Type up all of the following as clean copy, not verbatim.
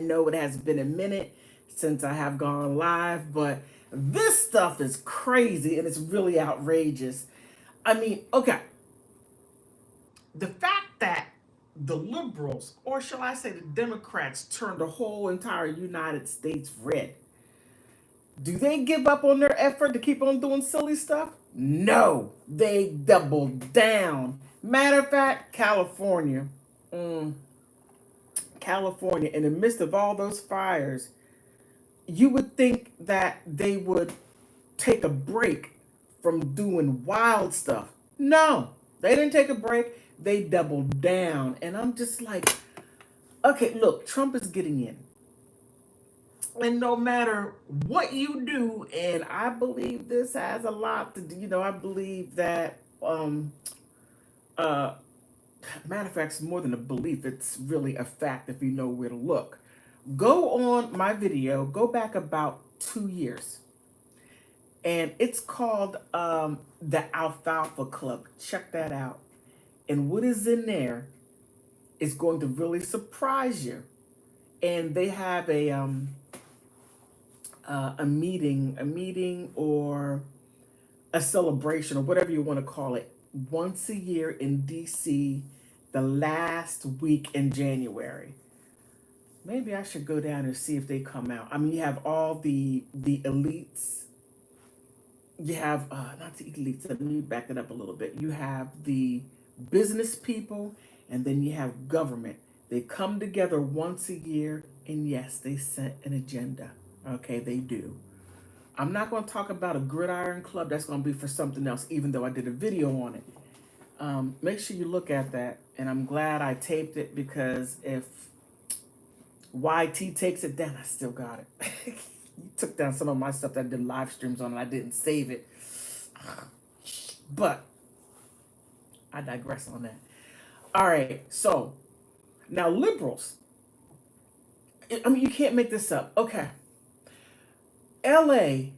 know it has been a minute since I have gone live, but this stuff is crazy and it's really outrageous. I mean, okay, the fact that the liberals, or shall I say the Democrats, turned the whole entire United States red. Do they give up on their effort to keep on doing silly stuff? No, they doubled down. Matter of fact, California, mm, California, in the midst of all those fires, you would think that they would take a break from doing wild stuff. No, they didn't take a break. They doubled down. And I'm just like, okay, look, Trump is getting in. And no matter what you do, and I believe this has a lot to do, I believe that, uh, matter of fact, it's more than a belief, it's really a fact if you know where to look. Go on my video, go back about 2 years, and it's called the Alfalfa Club. Check that out. And what is in there is going to really surprise you. And they have a meeting or a celebration or whatever you want to call it, once a year in DC, the last week in January. Maybe I should go down and see if they come out. I mean, you have all the elites. You have not the elites. Let me back it up a little bit. You have the business people, and then you have government. They come together once a year, and yes, they set an agenda. Okay, they do. I'm not going to talk about a gridiron club. That's going to be for something else, even though I did a video on it. Make sure you look at that, and I'm glad I taped it, because if YT takes it down, I still got it. You took down some of my stuff that I did live streams on, and I didn't save it. But I digress on that. All right, so now liberals. I mean, you can't make this up. Okay. LA,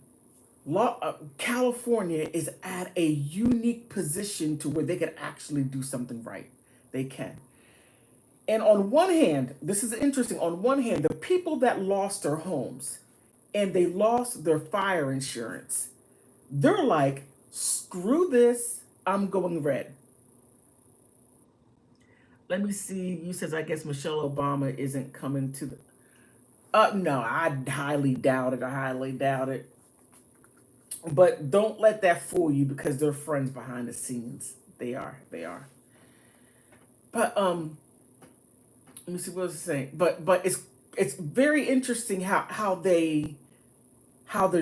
California is at a unique position to where they can actually do something right. They can. And on one hand, this is interesting. On one hand, the people that lost their homes and they lost their fire insurance, they're like, screw this, I'm going red. Let me see. You says, I guess Michelle Obama isn't coming to the... No, I highly doubt it. I highly doubt it. But don't let that fool you, because they're friends behind the scenes. They are. They are. But let me see what I was saying. But it's very interesting how they're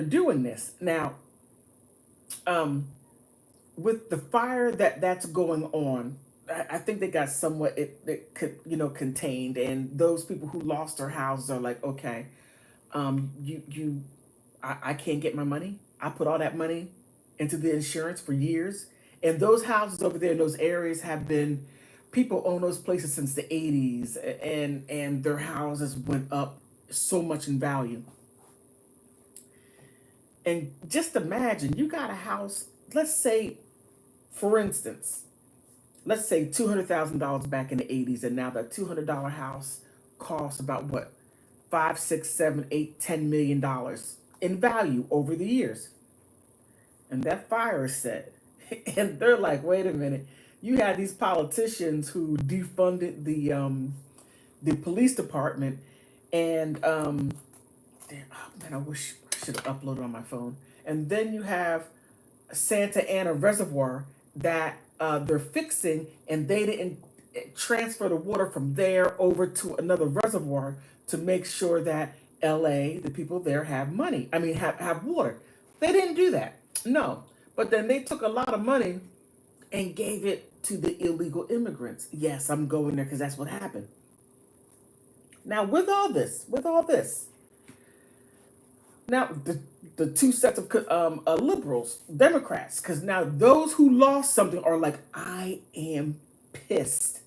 doing this now. With the fire that's going on, I think they got somewhat it contained, and those people who lost their houses are like, okay, I can't get my money. I put all that money into the insurance for years, and those houses over there in those areas have been, people own those places since the 80s, and their houses went up so much in value. And just imagine, you got a house, let's say, for instance, let's say $200,000 back in the 80s, and now that $200 house costs about what, 5, 6, 7, 8, $10 million in value over the years. And that fire is set. And they're like, wait a minute, you had these politicians who defunded the police department, and damn, oh man, I wish I should have uploaded on my phone. And then you have Santa Ana Reservoir that they're fixing, and they didn't transfer the water from there over to another reservoir to make sure that LA, the people there, have money. I mean, have water. They didn't do that. No. But then they took a lot of money and gave it to the illegal immigrants. Yes, I'm going there because that's what happened. Now, with all this, now the two sets of liberals, Democrats, because now those who lost something are like, I am pissed.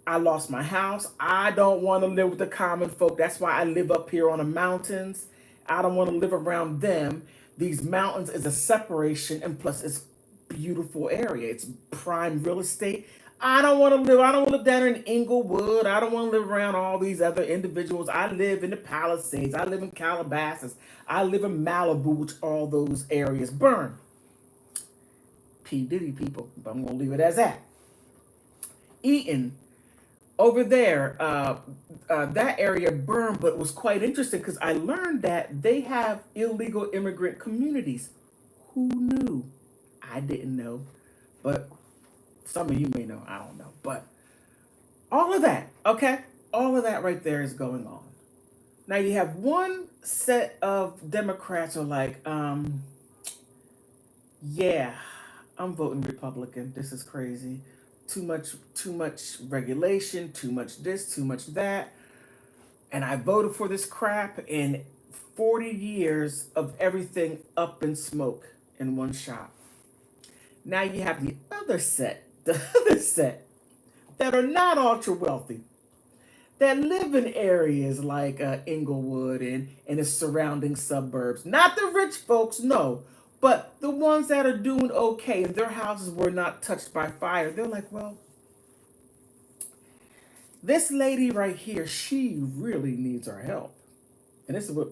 I lost my house. I don't want to live with the common folk. That's why I live up here on the mountains. I don't want to live around them. These mountains is a separation, and plus it's beautiful area. It's prime real estate. I don't want to live. I don't want to live down in Inglewood. I don't want to live around all these other individuals. I live in the Palisades. I live in Calabasas. I live in Malibu, which all those areas burn. P. Diddy people, but I'm going to leave it as that. Eaton, over there, that area burned, but it was quite interesting because I learned that they have illegal immigrant communities. Who knew? I didn't know, but some of you may know. I don't know, but all of that, okay? All of that right there is going on. Now you have one set of Democrats who are like, yeah, I'm voting Republican. This is crazy. Too much regulation, too much this, too much that. And I voted for this crap, and 40 years of everything up in smoke in one shot. Now you have the other set that are not ultra wealthy, that live in areas like Inglewood and its surrounding suburbs. Not the rich folks, no, but the ones that are doing okay and their houses were not touched by fire. They're like, well, this lady right here, she really needs our help. And this is what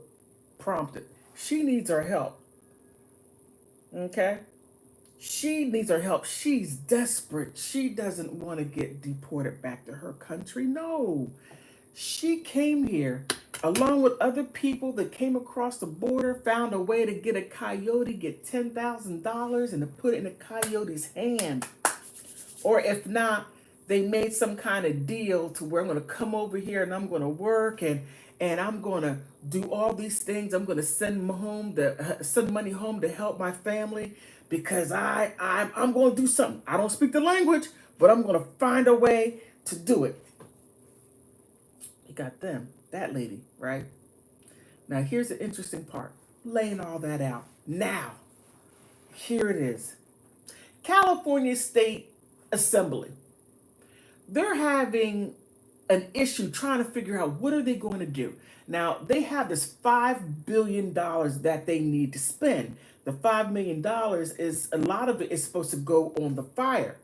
prompted. She needs our help. Okay? She needs our help. She's desperate. She doesn't want to get deported back to her country. No. She came here along with other people that came across the border, found a way to get a coyote, get $10,000 and to put it in a coyote's hand. Or if not, they made some kind of deal to where I'm going to come over here and I'm going to work and I'm going to do all these things. I'm going to send money home to help my family because I'm going to do something. I don't speak the language, but I'm going to find a way to do it. You got them, that lady, right? Now here's the interesting part. Laying all that out. Now, here it is. California State Assembly. They're having an issue trying to figure out what are they going to do. Now, they have this $5 billion that they need to spend. The $5 million is, a lot of it is supposed to go on the fire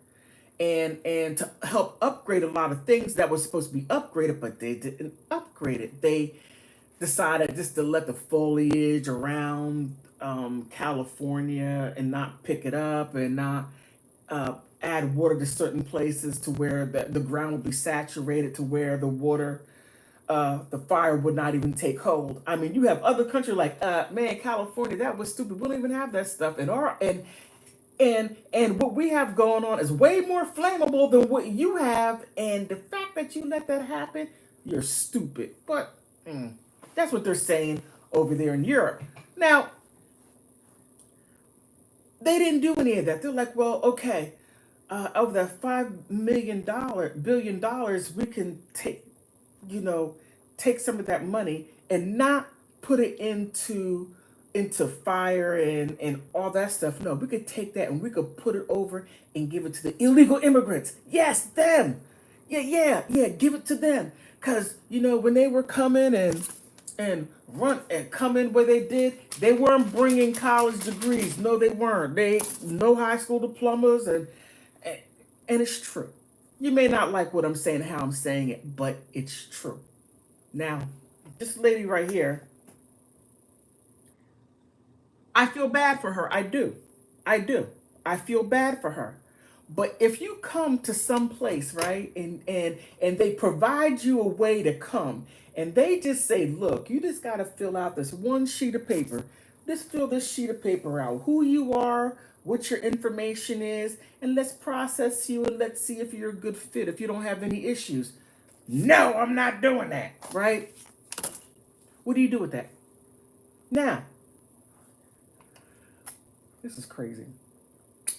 and to help upgrade a lot of things that were supposed to be upgraded, but they didn't upgrade it. They decided just to let the foliage around California and not pick it up and not add water to certain places to where the ground would be saturated to where the water, the fire would not even take hold. I mean, you have other countries like, man, California, that was stupid. We don't even have that stuff. And what we have going on is way more flammable than what you have. And the fact that you let that happen, you're stupid. But that's what they're saying over there in Europe. Now, they didn't do any of that. They're like, well, okay, of that billion dollars, we can take some of that money and not put it into fire and all that stuff. No, we could take that and we could put it over and give it to the illegal immigrants. Yes, them. Yeah, give it to them. Cause when they were coming and come in where they weren't bringing college degrees. No, they weren't. They no high school diplomas and it's true. You may not like what I'm saying, how I'm saying it, but it's true. Now, this lady right here, I feel bad for her. I do. I feel bad for her. But if you come to some place, right, and they provide you a way to come, and they just say, look, you just got to fill out this one sheet of paper. Just fill this sheet of paper out. Who you are, what your information is, and let's process you and let's see if you're a good fit, if you don't have any issues. No, I'm not doing that, right? What do you do with that? Now, this is crazy.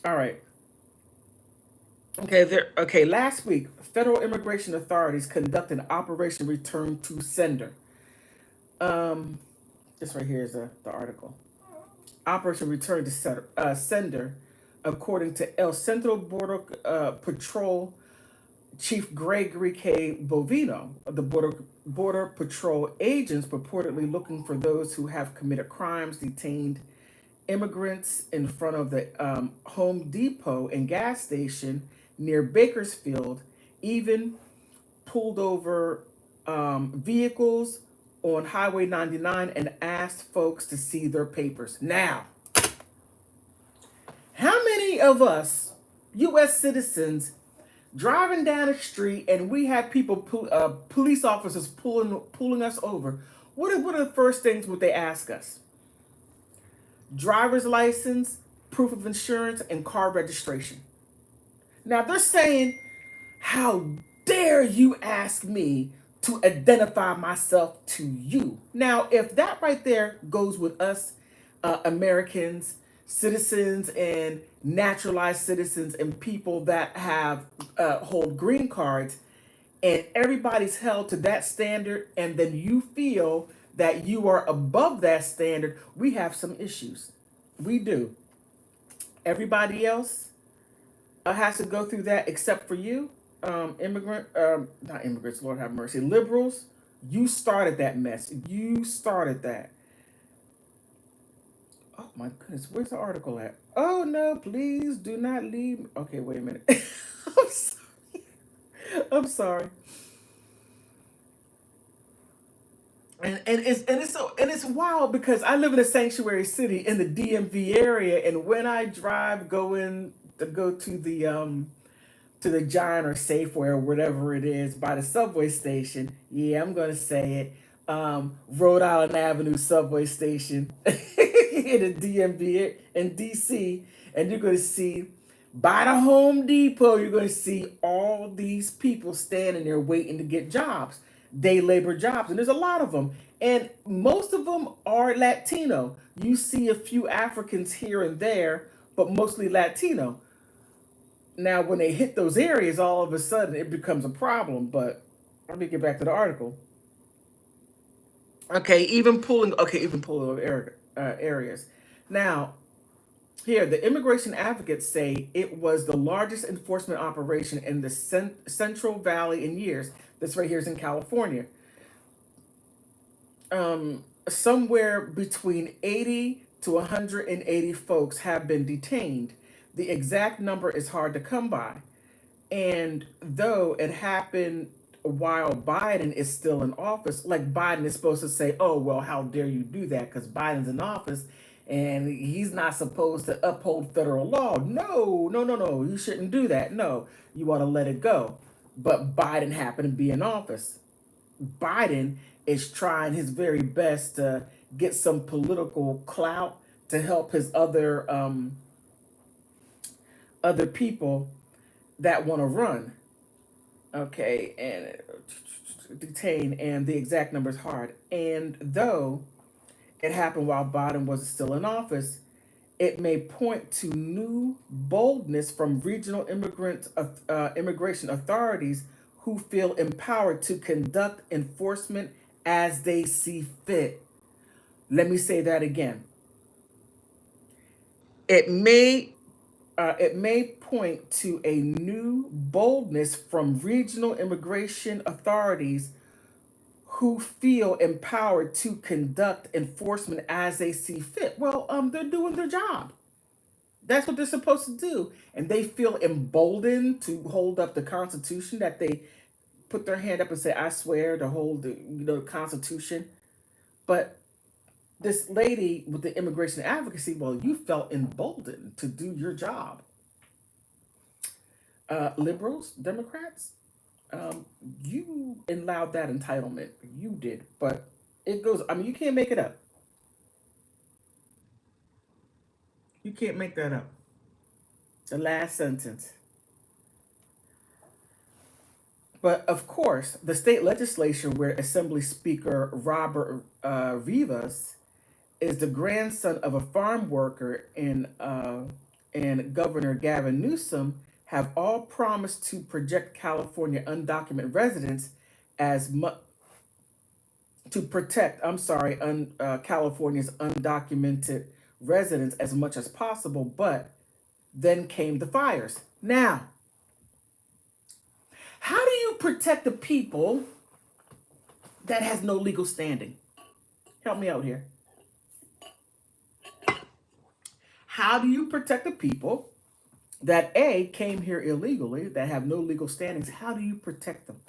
All right. Okay, last week, federal immigration authorities conducted an Operation Return to Sender. This right here is the article. Operation Return to Sender, according to El Centro Border Patrol Chief Gregory K. Bovino. The Border Patrol agents purportedly looking for those who have committed crimes, detained immigrants in front of the Home Depot and gas station near Bakersfield even pulled over vehicles on Highway 99 and asked folks to see their papers. Now, how many of us, U.S. citizens, driving down the street and we have people, police officers pulling us over? What are the first things would they ask us? Driver's license, proof of insurance, and car registration. Now they're saying, how dare you ask me to identify myself to you? Now, if that right there goes with us, Americans, citizens, and naturalized citizens, and people that have hold green cards, and everybody's held to that standard, and then you feel that you are above that standard, we have some issues. We do. Everybody else has to go through that except for you. Not immigrants, Lord have mercy, liberals. You started that mess. You started that. Oh my goodness, where's the article at? Oh no, please do not leave. Okay, wait a minute. I'm sorry. I'm sorry. And it's wild because I live in a sanctuary city in the DMV area, and when I drive going to go to the Giant or Safeway or whatever it is by the subway station. Yeah, I'm gonna say it. Rhode Island Avenue subway station in the DMV in DC, and you're gonna see by the Home Depot, you're gonna see all these people standing there waiting to get jobs, day labor jobs, and there's a lot of them, and most of them are Latino. You see a few Africans here and there, but mostly Latino. Now, when they hit those areas, all of a sudden it becomes a problem. But let me get back to the article. Okay, even pulling over areas. Now, here, the immigration advocates say it was the largest enforcement operation in the Central Valley in years. This right here is in California. Somewhere between 80 to 180 folks have been detained. The exact number is hard to come by. And though it happened while Biden is still in office, like Biden is supposed to say, oh, well, how dare you do that? Because Biden's in office and he's not supposed to uphold federal law. No, no, no, no. You shouldn't do that. No, you want to let it go. But Biden happened to be in office. Biden is trying his very best to get some political clout to help his other people that want to run. Okay, and detain, and the exact number is hard. And though it happened while Biden was still in office, it may point to new boldness from regional immigration authorities who feel empowered to conduct enforcement as they see fit. Let me say that again. It may point to a new boldness from regional immigration authorities who feel empowered to conduct enforcement as they see fit. Well, they're doing their job. That's what they're supposed to do, and they feel emboldened to hold up the Constitution. That they put their hand up and say, "I swear to hold the Constitution." But this lady with the immigration advocacy, well, you felt emboldened to do your job. Liberals, Democrats, you allowed that entitlement. You did, but it goes. I mean, you can't make it up. You can't make that up. The last sentence. But of course, the state legislature, where Assembly Speaker Robert Rivas is the grandson of a farm worker and Governor Gavin Newsom, have all promised to project California undocumented residents as much to protect. I'm sorry, California's undocumented residents as much as possible. But then came the fires. Now, how do you protect the people that has no legal standing? Help me out here. How do you protect the people that A, came here illegally, that have no legal standings. How do you protect them?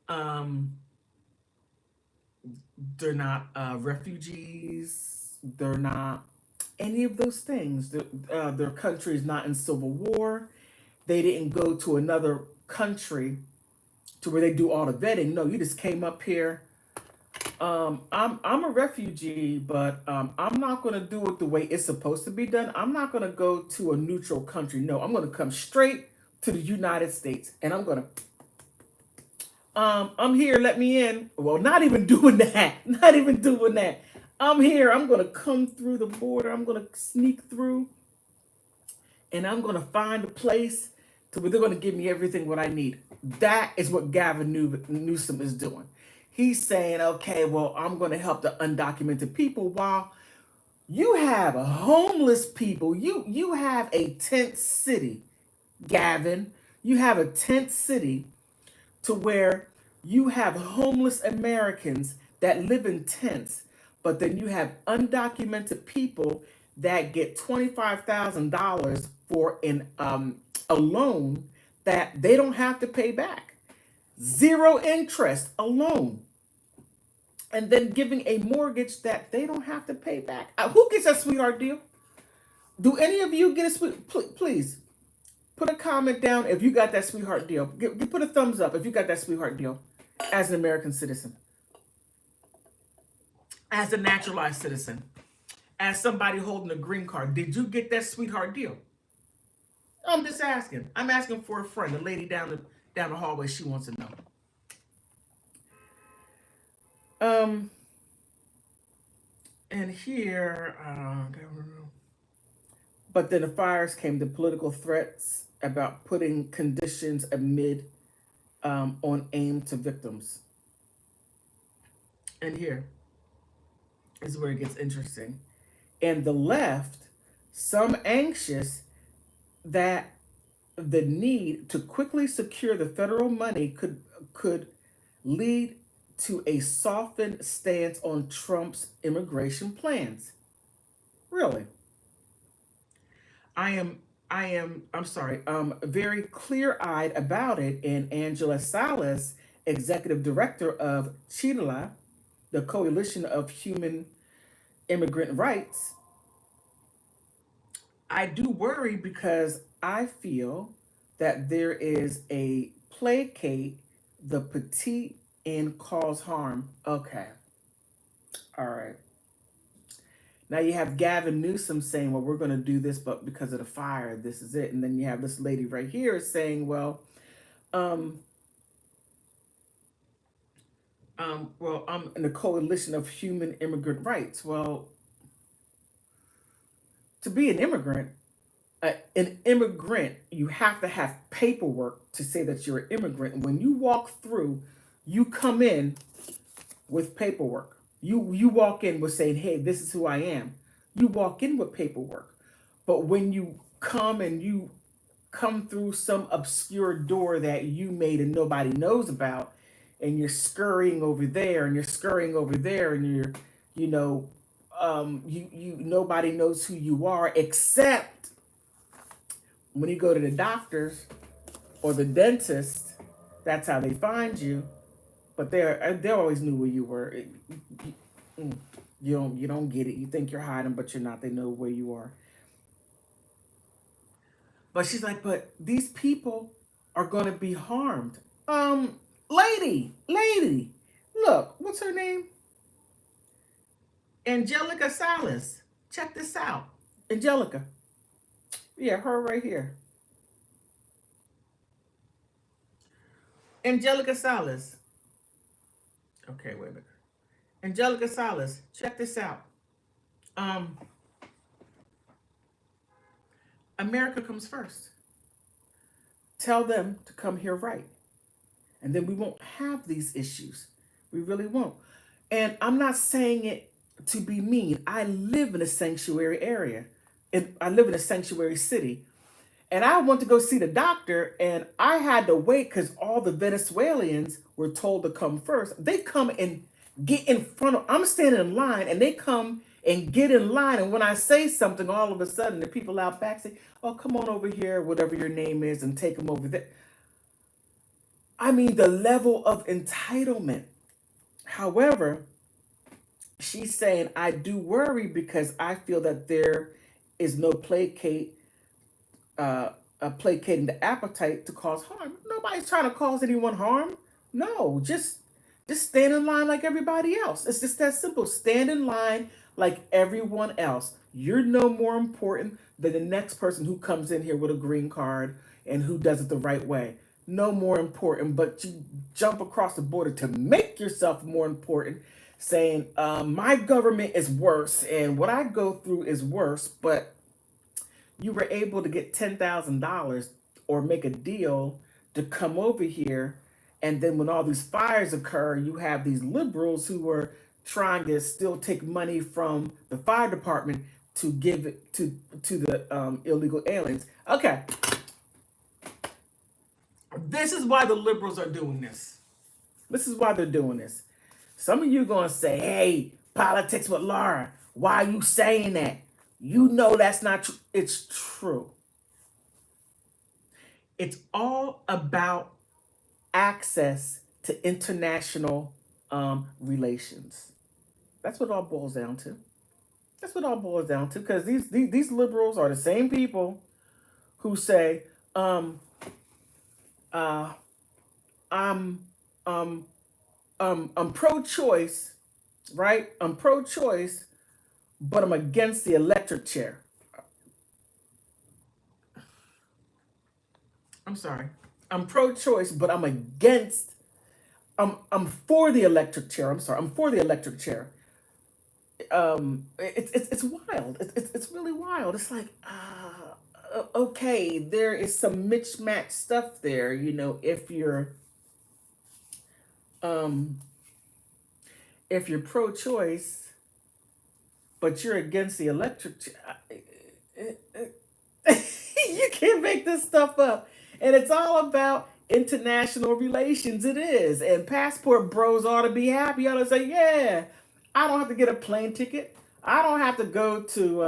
Um, they're not refugees. They're not any of those things. Their country is not in civil war. They didn't go to another country to where they do all the vetting. No, you just came up here. I'm a refugee, but I'm not going to do it the way it's supposed to be done. I'm not going to go to a neutral country. No, I'm going to come straight to the United States, and I'm going to I'm here, let me in. Well, not even doing that. Not even doing that. I'm here. I'm going to come through the border. I'm going to sneak through, and I'm going to find a place to where they're going to give me everything what I need. That is what Gavin Newsom is doing. He's saying, okay, well, I'm going to help the undocumented people while you have homeless people. You have a tent city, Gavin. You have a tent city to where you have homeless Americans that live in tents, but then you have undocumented people that get $25,000 for a loan that they don't have to pay back. Zero interest, a loan. And then giving a mortgage that they don't have to pay back. Who gets a sweetheart deal? Do any of you get a please put a comment down if you got that sweetheart deal. Put a thumbs up if you got that sweetheart deal as an American citizen, as a naturalized citizen, as somebody holding a green card. Did you get that sweetheart deal? I'm just asking. I'm asking for a friend, a lady down the hallway. She wants to know. And here, but then the fires came, the political threats about putting conditions amid on aim to victims. And here is where it gets interesting. And the left, some anxious that the need to quickly secure the federal money could lead to a softened stance on Trump's immigration plans. Really? I'm very clear-eyed about it. And Angela Salas, executive director of CHIDLA, the Coalition of Human Immigrant Rights, I do worry because I feel that there is a placate the petite and cause harm. Okay. All right. Now you have Gavin Newsom saying, well, we're going to do this, but because of the fire, this is it. And then you have this lady right here saying, well, I'm in the Coalition of Human Immigrant Rights. Well, to be an immigrant, you have to have paperwork to say that you're an immigrant. And when you walk through, you come in with paperwork. You walk in with saying, hey, this is who I am. You walk in with paperwork. But when you come and you come through some obscure door that you made and nobody knows about, and you're scurrying over there and you're scurrying over there, and you're, nobody knows who you are except when you go to the doctors or the dentist. That's how they find you. But they always knew where you were. You don't get it. You think you're hiding, but you're not. They know where you are. But she's like, but these people are going to be harmed. Lady, look, what's her name? Angelica Salas. Check this out. Angelica. Yeah, her right here. Angelica Salas. Okay, wait a minute. Angelica Salas, check this out. America comes first. Tell them to come here right. And then we won't have these issues. We really won't. And I'm not saying it to be mean. I live in a sanctuary area. And I live in a sanctuary city. And I went to go see the doctor, and I had to wait because all the Venezuelans were told to come first. They come and get in front of, I'm standing in line, and they come and get in line. And when I say something, all of a sudden the people out back say, "Oh, come on over here, whatever your name is, and take them over there." I mean, the level of entitlement. However, she's saying, "I do worry because I feel that there is no uh, placating the appetite to cause harm." Nobody's trying to cause anyone harm. No, just stand in line like everybody else. It's just that simple. Stand in line like everyone else. You're no more important than the next person who comes in here with a green card and who does it the right way. No more important, but you jump across the border to make yourself more important, saying, my government is worse and what I go through is worse, but you were able to get $10,000 or make a deal to come over here. And then when all these fires occur, you have these liberals who are trying to still take money from the fire department to give it to the illegal aliens. Okay, this is why the liberals are doing this. This is why they're doing this. Some of you are going to say, "Hey, politics with Laura, why are you saying that? You know that's not true." It's true. It's all about access to international relations. That's what it all boils down to. That's what it all boils down to. Because these liberals are the same people who say, uh, I'm um, I'm pro-choice, right? I'm pro-choice, but I'm against the electric chair. I'm sorry. I'm pro-choice, but I'm against. I'm for the electric chair. I'm sorry. I'm for the electric chair. It's wild. It's really wild. It's like, okay, there is some mismatched stuff there. You know, um if you're pro-choice, but you're against the electric chair, you can't make this stuff up. And it's all about international relations. It is. And passport bros ought to be happy. Ought to say, "Yeah, I don't have to get a plane ticket. I don't have to go to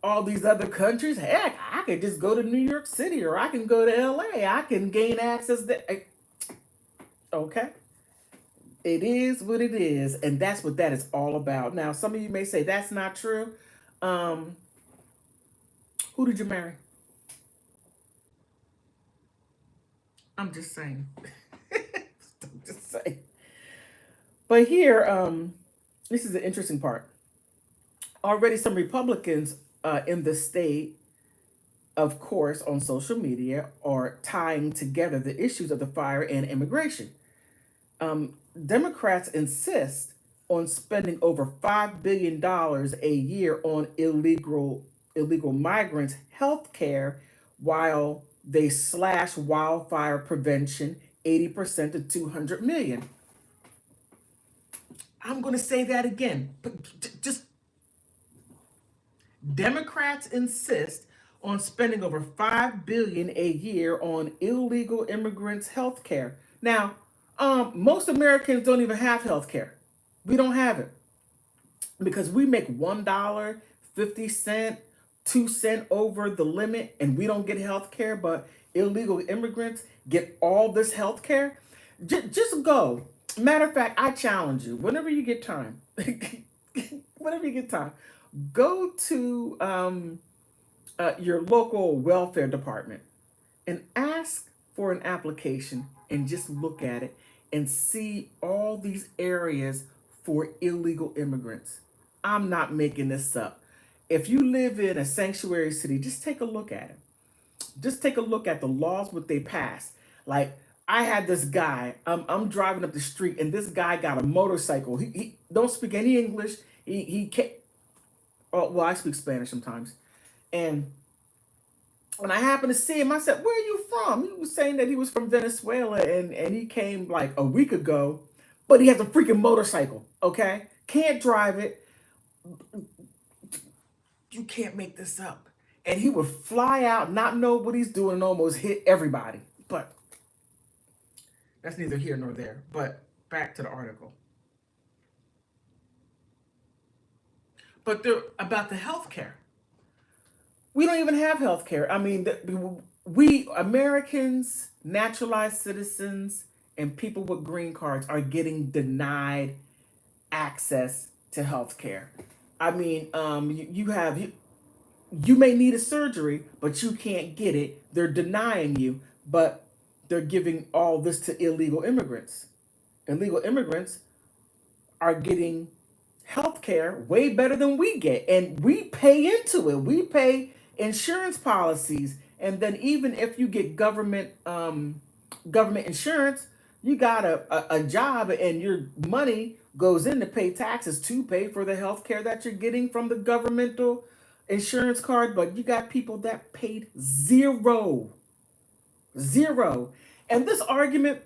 all these other countries. Heck, I could just go to New York City or I can go to LA. I can gain access there." Okay. It is what it is. And that's what that is all about. Now, some of you may say that's not true. Um, who did you marry? I'm just saying. I'm just saying. But here, this is the interesting part. Already, some Republicans in the state, of course, on social media, are tying together the issues of the fire and immigration. Democrats insist on spending over $5 billion a year on illegal migrants' health care, while they slash wildfire prevention 80% to 200 million. I'm going to say that again. Just Democrats insist on spending over $5 billion a year on illegal immigrants' health care. Now, most Americans don't even have health care. We don't have it because we make $1.50, 2 cents over the limit, and we don't get health care. But illegal immigrants get all this health care. Just go. Matter of fact, I challenge you. Whenever you get time, whenever you get time, go to your local welfare department and ask for an application and just look at it and see all these areas for illegal immigrants. I'm not making this up. If you live in a sanctuary city, just take a look at it. Just take a look at the laws what they passed. Like, I had this guy. I'm driving up the street, and this guy got a motorcycle. He don't speak any English. He can't. Oh, well, I speak Spanish sometimes, and when I happened to see him, I said, "Where are you from?" He was saying that he was from Venezuela, and he came like a week ago, but he has a freaking motorcycle. Okay, can't drive it. You can't make this up. And he would fly out, not know what he's doing, and almost hit everybody. But that's neither here nor there. But back to the article. but they're about the health care. We don't even have health care. I mean, we Americans, naturalized citizens, and people with green cards are getting denied access to health care. I mean, you may need a surgery, but you can't get it. They're denying you, but they're giving all this to illegal immigrants. Illegal immigrants are getting health care way better than we get, and we pay into it. We pay insurance policies, and then even if you get government insurance, you got a job, and your money goes in to pay taxes to pay for the health care that you're getting from the governmental insurance card. But you got people that paid zero. And this argument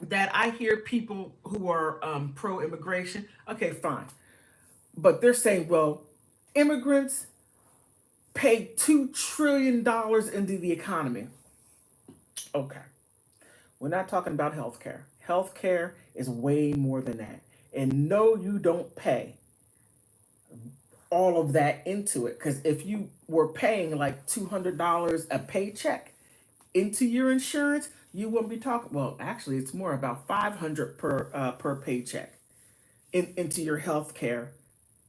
that I hear people who are pro-immigration, okay, fine. But they're saying, well, immigrants pay $2 trillion into the economy. Okay. We're not talking about healthcare. Healthcare is way more than that. And no, you don't pay all of that into it. Because if you were paying like $200 a paycheck into your insurance, you wouldn't be talking. Well, actually, it's more about $500 per paycheck into your health care.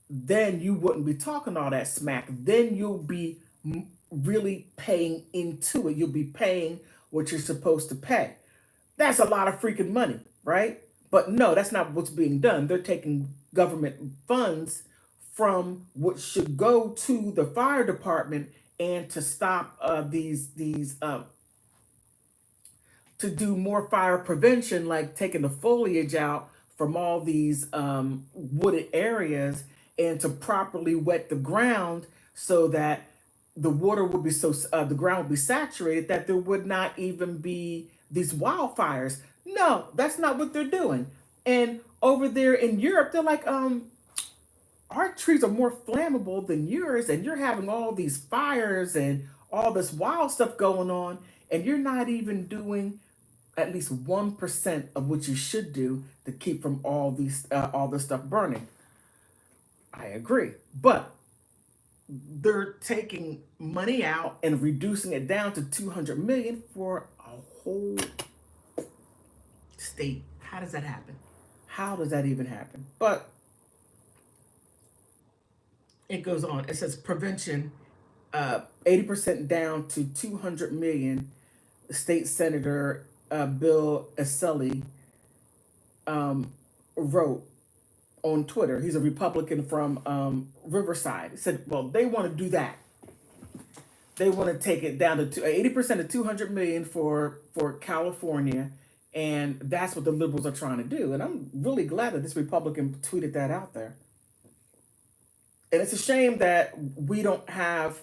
Then you wouldn't be talking all that smack. Then you'll be really paying into it. You'll be paying what you're supposed to pay. That's a lot of freaking money, right? But no, that's not what's being done. They're taking government funds from what should go to the fire department and to stop these to do more fire prevention, like taking the foliage out from all these wooded areas, and to properly wet the ground so that the water would be the ground would be saturated, that there would not even be these wildfires. No, that's not what they're doing. And over there in Europe, they're like, our trees are more flammable than yours, and you're having all these fires and all this wild stuff going on, and you're not even doing at least 1% of what you should do to keep from all this stuff burning. I agree, but they're taking money out and reducing it down to 200 million for a whole state. How does that happen? How does that even happen? But it goes on. It says prevention, 80% down to 200 million. State Senator Bill Eseli wrote on Twitter. He's a Republican from Riverside. He said, well, they want to do that. They want to take it down to 80% of 200 million for California. And that's what the liberals are trying to do. And I'm really glad that this Republican tweeted that out there. And it's a shame that we don't have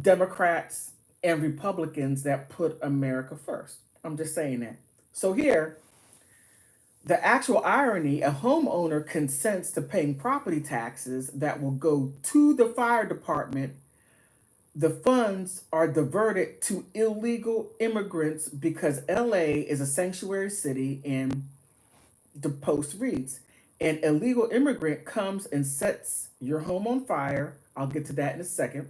Democrats and Republicans that put America first. I'm just saying that. So here, the actual irony, a homeowner consents to paying property taxes that will go to the fire department. The funds are diverted to illegal immigrants because LA is a sanctuary city, and the Post reads, an illegal immigrant comes and sets your home on fire. I'll get to that in a second.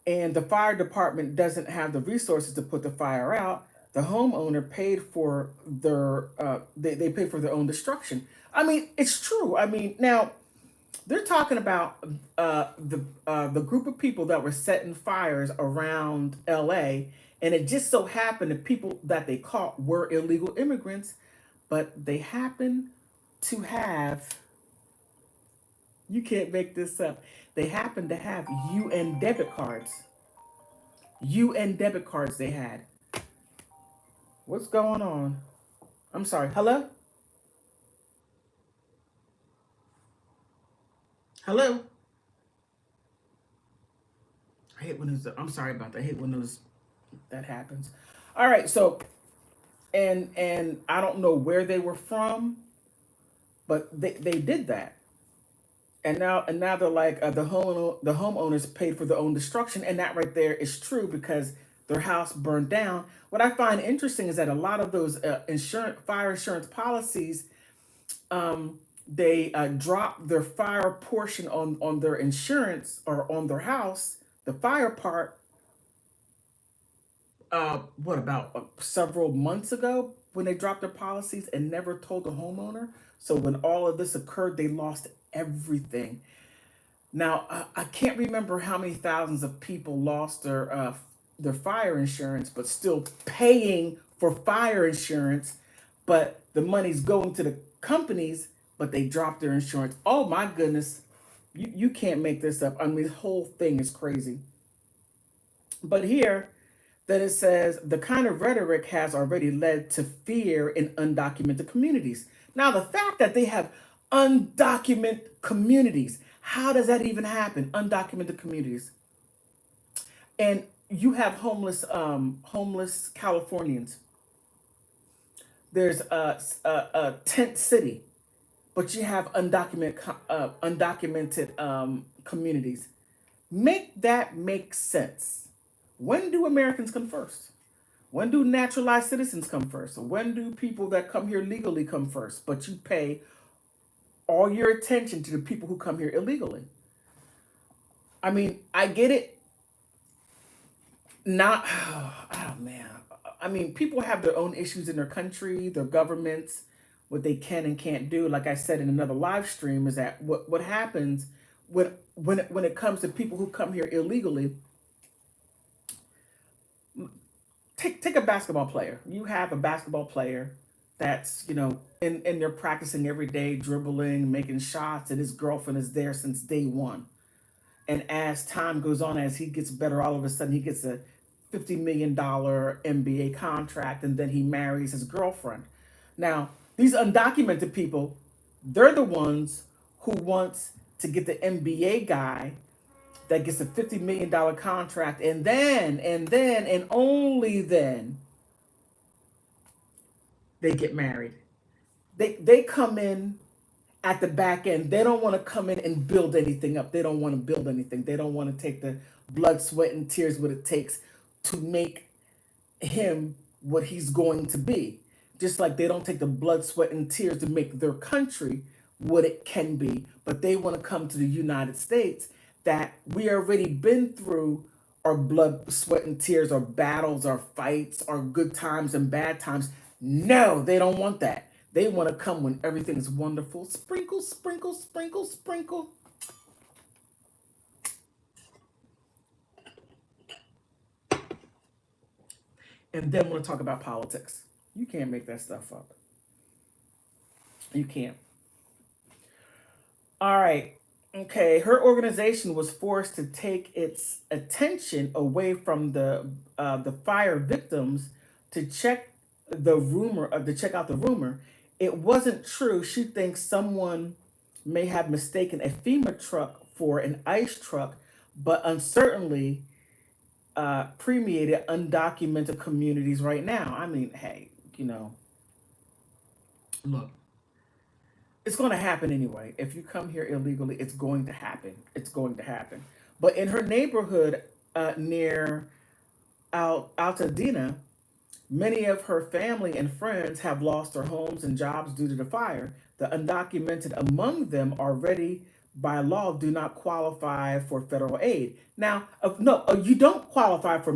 And the fire department doesn't have the resources to put the fire out. The homeowner paid for their they paid for their own destruction. I mean, it's true. I mean, now they're talking about the group of people that were setting fires around LA, and it just so happened the people that they caught were illegal immigrants, but they happen to have, you can't make this up, they happen to have UN debit cards. UN debit cards they had. What's going on? I'm sorry. Hello? Hello? I hate when there's, I'm sorry about that. I hate when that happens. All right, so and I don't know where they were from, but they did that. And now they're like, the homeowners paid for their own destruction, and that right there is true because their house burned down. What I find interesting is that a lot of those fire insurance policies They drop their fire portion on their insurance or on their house, the fire part, what about several months ago when they dropped their policies and never told the homeowner. So when all of this occurred, they lost everything. Now I can't remember how many thousands of people lost their fire insurance, but still paying for fire insurance, but the money's going to the companies, but they dropped their insurance. Oh my goodness, you can't make this up. I mean, the whole thing is crazy. But here, that it says the kind of rhetoric has already led to fear in undocumented communities. Now, the fact that they have undocumented communities, how does that even happen? Undocumented communities, and you have homeless Californians. There's a tent city, but you have undocumented communities. Make that make sense. When do Americans come first? When do naturalized citizens come first? When do people that come here legally come first? But you pay all your attention to the people who come here illegally. I mean, I get it. Not, oh man. I mean, people have their own issues in their country, their governments, what they can and can't do. Like I said in another live stream, is that what happens when it comes to people who come here illegally. Take a basketball player. You have a basketball player that's, and they're practicing every day, dribbling, making shots, and his girlfriend is there since day one. And as time goes on, as he gets better, all of a sudden he gets a $50 million NBA contract, and then he marries his girlfriend. Now, these undocumented people, they're the ones who wants to get the NBA guy that gets a $50 million contract, and only then they get married. They come in at the back end. They don't want to come in and build anything up. They don't want to build anything. They don't want to take the blood, sweat, and tears what it takes to make him what he's going to be. Just like they don't take the blood, sweat, and tears to make their country what it can be, but they want to come to the United States that we already been through our blood, sweat, and tears, our battles, our fights, our good times and bad times. No, they don't want that. They want to come when everything's wonderful. Sprinkle, sprinkle, sprinkle, sprinkle. And then want to talk about politics. You can't make that stuff up. You can't. All right. Okay. Her organization was forced to take its attention away from the fire victims to check out the rumor. It wasn't true. She thinks someone may have mistaken a FEMA truck for an ICE truck, but uncertainly permeated undocumented communities right now. I mean, hey, look, it's going to happen anyway. If you come here illegally, it's going to happen. It's going to happen. But in her neighborhood near Altadena, many of her family and friends have lost their homes and jobs due to the fire. The undocumented among them already by law do not qualify for federal aid. Now, no, you don't qualify for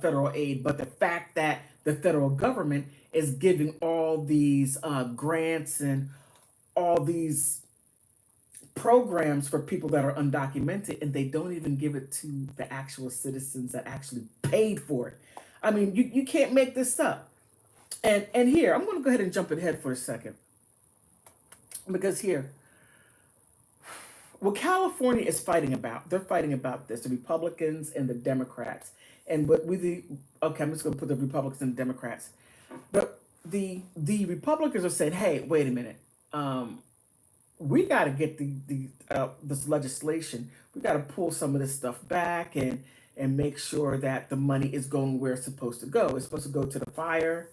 federal aid, but the fact that the federal government is giving all these grants and all these programs for people that are undocumented, and they don't even give it to the actual citizens that actually paid for it. I mean, you can't make this up. And here, I'm going to go ahead and jump ahead for a second. Because here, what California is fighting about, they're fighting about this, the Republicans and the Democrats. And okay, I'm just going to put the Republicans and the Democrats. But the Republicans are saying, hey, wait a minute. We got to get this legislation. We got to pull some of this stuff back and make sure that the money is going where it's supposed to go. It's supposed to go to the fire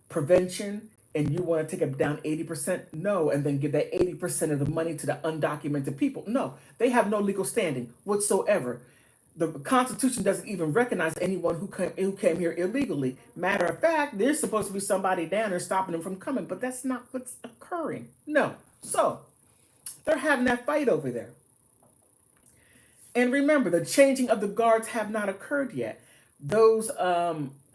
prevention, and you want to take it down 80%? No, and then give that 80% of the money to the undocumented people? No, they have no legal standing whatsoever. The Constitution doesn't even recognize anyone who came here illegally. Matter of fact, there's supposed to be somebody down there stopping them from coming, but that's not what's occurring. No, So they're having that fight over there. And remember, the changing of the guards have not occurred yet. Those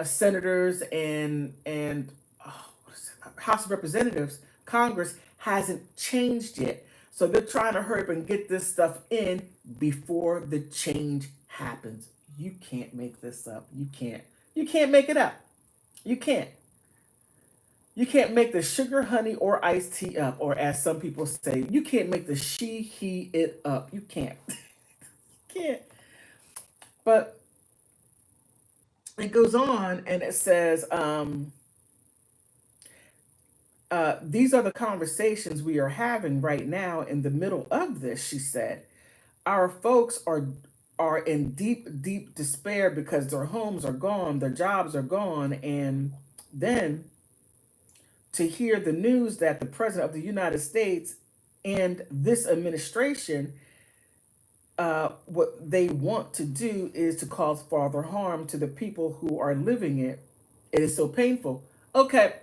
senators and what is it? House of Representatives, Congress hasn't changed yet. So they're trying to hurry up and get this stuff in before the change happens. You can't make this up. You can't. You can't make it up. You can't. You can't make the sugar, honey, or iced tea up, or as some people say, you can't make the she, he, it up. You can't. Can't. But it goes on and it says, these are the conversations we are having right now in the middle of this, she said. Our folks are in deep, deep despair because their homes are gone, their jobs are gone, and then to hear the news that the President of the United States and this administration, what they want to do is to cause further harm to the people who are living it. It is so painful. Okay,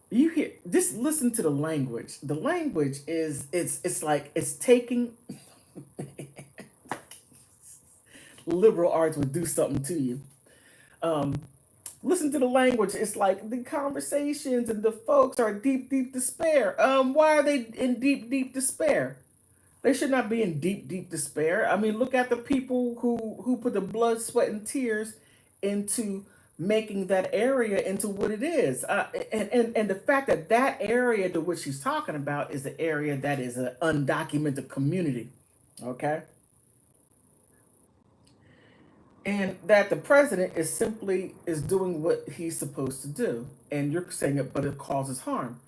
you hear, just listen to the language. The language is it's like it's taking liberal arts would do something to you. Um, Listen to the language. It's like the conversations and the folks are deep, deep despair. Why are they in deep, deep despair? They should not be in deep, deep despair. I mean, look at the people who put the blood, sweat, and tears into making that area into what it is. And the fact that that area to which she's talking about is the area that is an undocumented community. Okay. And that the president is simply is doing what he's supposed to do. And you're saying it, but it causes harm.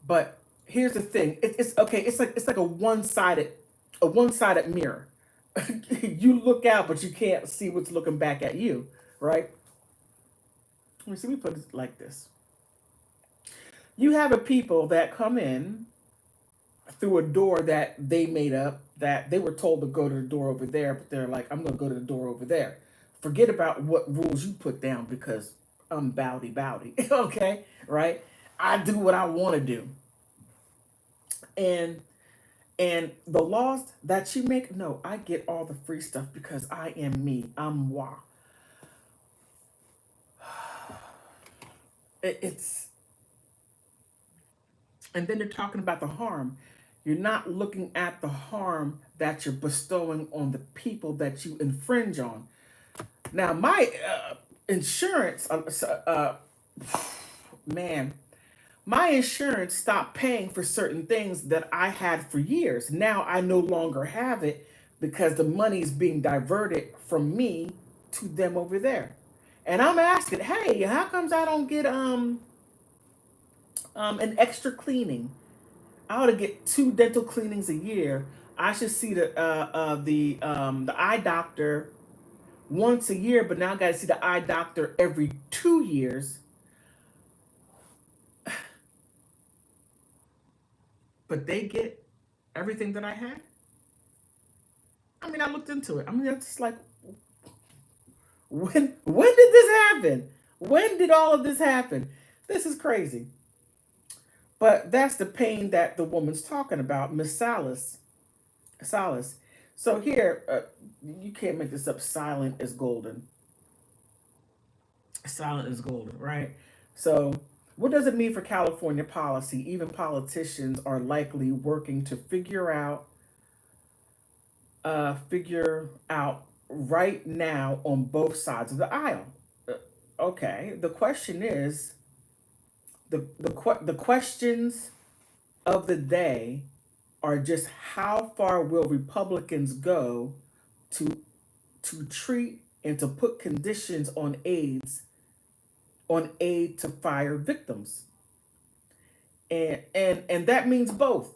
But here's the thing. It's okay. It's like a one sided mirror. You look out, but you can't see what's looking back at you, right? Let me see. We put it like this. You have a people that come in through a door that they made up, that they were told to go to the door over there, but they're like, I'm going to go to the door over there. Forget about what rules you put down because I'm bowdy bowdy. Okay, right? I do what I want to do. And and the laws that you make, no, I get all the free stuff because I am me. I'm moi. It's and then they're talking about the harm. You're not looking at the harm that you're bestowing on the people that you infringe on. Now, my insurance, man, my insurance stopped paying for certain things that I had for years. Now I no longer have it because the money is being diverted from me to them over there. And I'm asking, hey, how comes I don't get an extra cleaning? I ought to get 2 dental cleanings a year. I should see the eye doctor once a year, but now I got to see the eye doctor every 2 years. But they get everything that I had. I mean, I looked into it. I mean, it's just like, when did this happen? When did all of this happen? This is crazy. But that's the pain that the woman's talking about, Miss Salas. So here, you can't make this up. Silent is golden. Silent is golden, right? So, what does it mean for California policy? Even politicians are likely working to figure out right now on both sides of the aisle. Uh, okay, the question is the questions of the day are just how far will Republicans go to treat and to put conditions on aid to fire victims, and that means both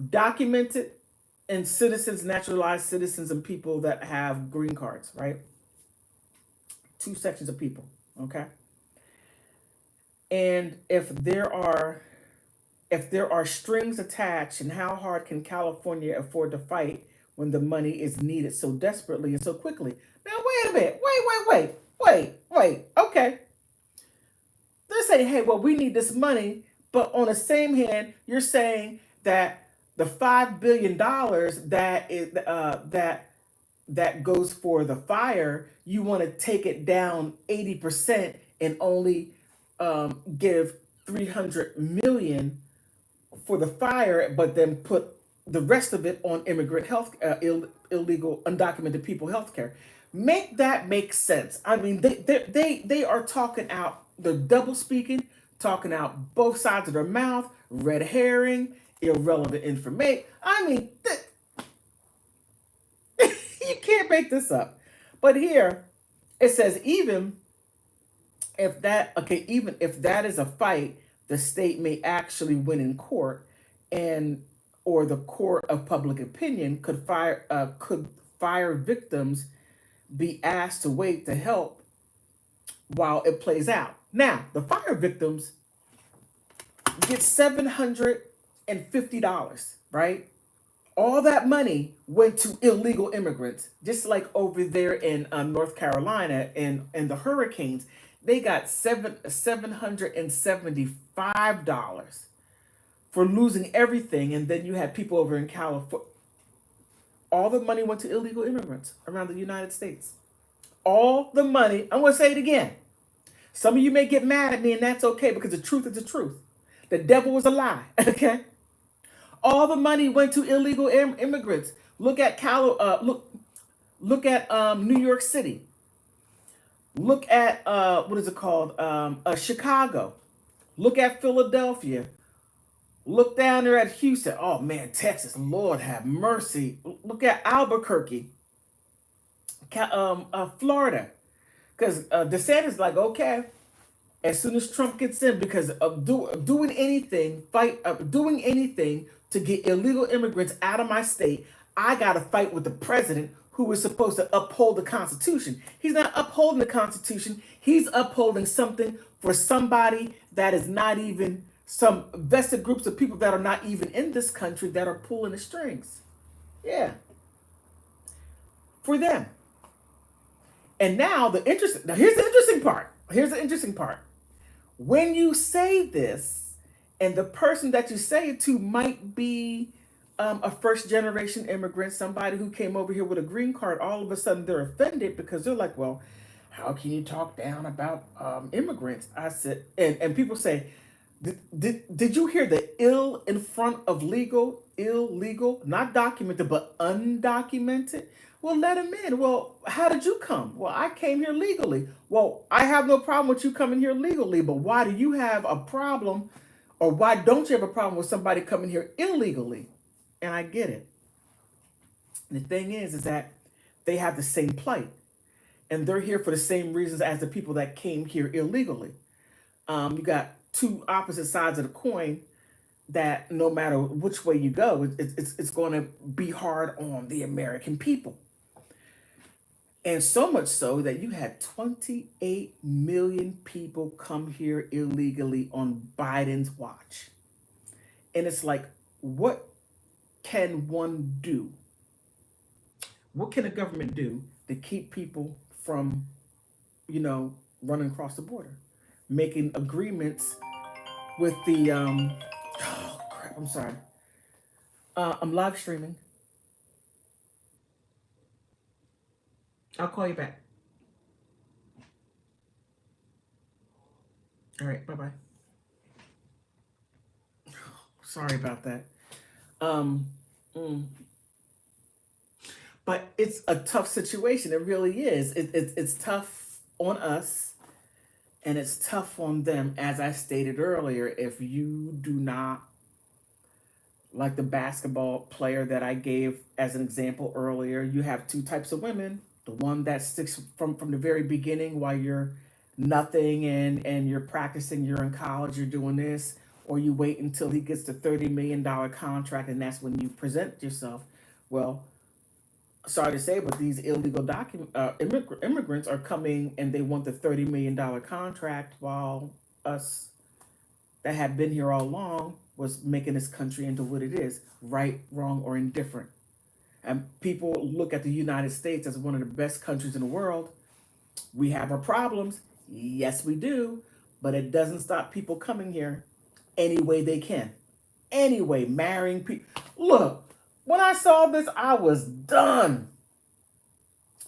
documented and citizens, naturalized citizens, and people that have green cards, right? Two sections of people, okay? And if there are strings attached, and how hard can California afford to fight when the money is needed so desperately and so quickly? Now wait a minute. Wait. Okay. They're saying, hey, well, we need this money, But on the same hand, you're saying that the $5 billion that goes for the fire, you want to take it down 80% and only give 300 million for the fire, but then put the rest of it on immigrant health, illegal, undocumented people health care. Make that make sense. I mean, they are talking out, they're double speaking, talking out both sides of their mouth, red herring, irrelevant information. I mean, you can't make this up. But here it says even if that is a fight, the state may actually win in court, and or the court of public opinion could fire victims be asked to wait to help while it plays out. Now, the fire victims get $750, right? All that money went to illegal immigrants, just like over there in North Carolina and the hurricanes. They got $775 for losing everything, and then you had people over in California. All the money went to illegal immigrants around the United States. All the money. I'm going to say it again. Some of you may get mad at me, and that's okay, because the truth is the truth. The devil was a lie. Okay. All the money went to illegal immigrants. Look at look at New York City. Look at what is it called? Chicago. Look at Philadelphia. Look down there at Houston. Oh man, Texas. Lord have mercy. Look at Albuquerque, Florida. Because DeSantis like, okay, as soon as Trump gets in, because of doing anything to get illegal immigrants out of my state, I got to fight with the president who is supposed to uphold the Constitution. He's not upholding the Constitution. He's upholding something for somebody that is not even, some vested groups of people that are not even in this country that are pulling the strings. Yeah. For them. And now here's the interesting part. Here's the interesting part. When you say this, and the person that you say it to might be a first generation immigrant, somebody who came over here with a green card, all of a sudden they're offended because they're like, well, how can you talk down about immigrants? I said, and people say, did you hear the ill in front of legal, illegal, not documented, but undocumented? Well, let him in. Well, how did you come? Well, I came here legally. Well, I have no problem with you coming here legally, but why do you have a problem, or why don't you have a problem with somebody coming here illegally? And I get it. And the thing is that they have the same plight, and they're here for the same reasons as the people that came here illegally. You got two opposite sides of the coin that no matter which way you go, it's going to be hard on the American people. And so much so that you had 28 million people come here illegally on Biden's watch. And it's like, what can one do? What can a government do to keep people from, running across the border? Making agreements with the, oh crap, I'm sorry. I'm live streaming. I'll call you back. All right, bye-bye. Sorry about that. But it's a tough situation. It really is. It's tough on us, and it's tough on them. As I stated earlier, if you do not, like the basketball player that I gave as an example earlier, you have two types of women. The one that sticks from the very beginning while you're nothing and you're practicing, you're in college, you're doing this, or you wait until he gets the $30 million contract and that's when you present yourself. Well, sorry to say, but these illegal immigrants are coming and they want the $30 million contract, while us that had been here all along was making this country into what it is, right, wrong, or indifferent. And people look at the United States as one of the best countries in the world. We have our problems. Yes, we do. But it doesn't stop people coming here. any way they can. Anyway, marrying people. Look, when I saw this, I was done.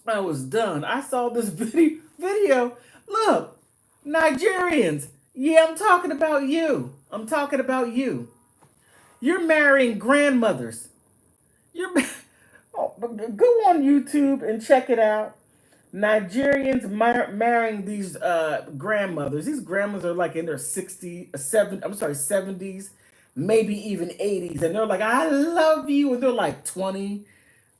I was done. I saw this video. Look, Nigerians. Yeah, I'm talking about you. I'm talking about you. You're marrying grandmothers. You're oh, go on YouTube and check it out. Nigerians marrying these grandmothers. These grandmothers are like in their 60s, 70, I'm sorry, 70s, maybe even 80s. And they're like, I love you. And they're like 20,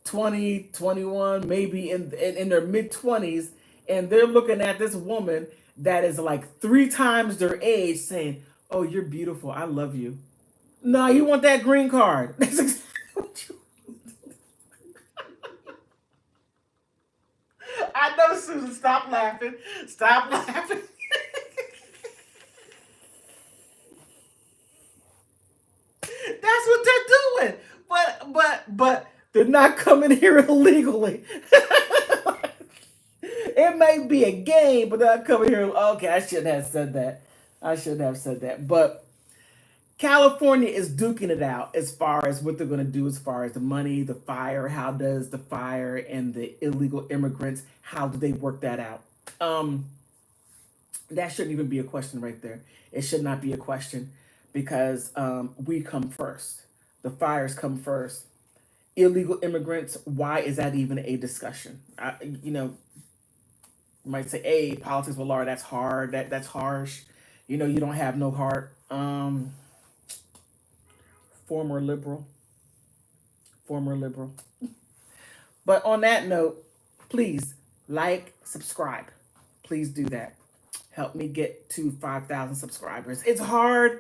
21, maybe in their mid 20s. And they're looking at this woman that is like three times their age saying, oh, you're beautiful. I love you. No, you want that green card. That's exactly what you. I know, Susan. Stop laughing. Stop laughing. That's what they're doing. But they're not coming here illegally. It may be a game, but they're not coming here. Okay, I shouldn't have said that. I shouldn't have said that. But California is duking it out as far as what they're going to do as far as the money, the fire. How does the fire and the illegal immigrants? How do they work that out? Um, that shouldn't even be a question right there. It should not be a question because we come first. The fires come first. Illegal immigrants. Why is that even a discussion? You might say, "Hey, politics with Laura. That's hard. That's harsh. You don't have no heart." Former liberal, former liberal. But on that note, please like, subscribe. Please do that. Help me get to 5,000 subscribers. It's hard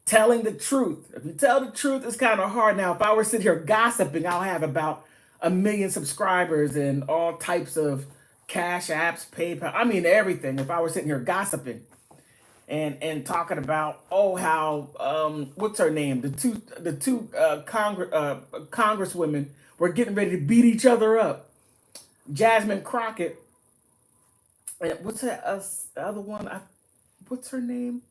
telling the truth. If you tell the truth, it's kind of hard. Now, if I were sitting here gossiping, I'll have about 1 million subscribers and all types of cash apps, PayPal. I mean, everything. If I were sitting here gossiping and talking about how what's her name, the two congresswomen were getting ready to beat each other up. Jasmine Crockett and what's that the other one? What's her name?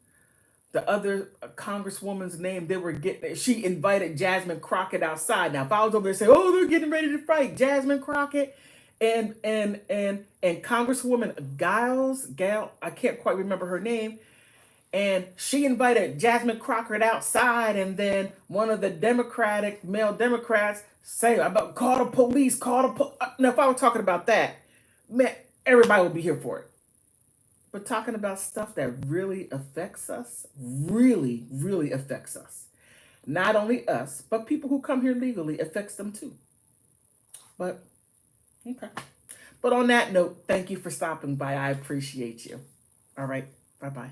The other congresswoman's name. They were getting. She invited Jasmine Crockett outside. Now, if I was over there saying, "Oh, they're getting ready to fight," Jasmine Crockett and Congresswoman Gal, I can't quite remember her name. And she invited Jasmine Crockett outside, and then one of the Democratic male Democrats say about call the police, now if I were talking about that, man, everybody would be here for it. But talking about stuff that really affects us, really, really affects us. Not only us, but people who come here legally affects them too. But okay. But on that note, thank you for stopping by. I appreciate you. All right. Bye bye.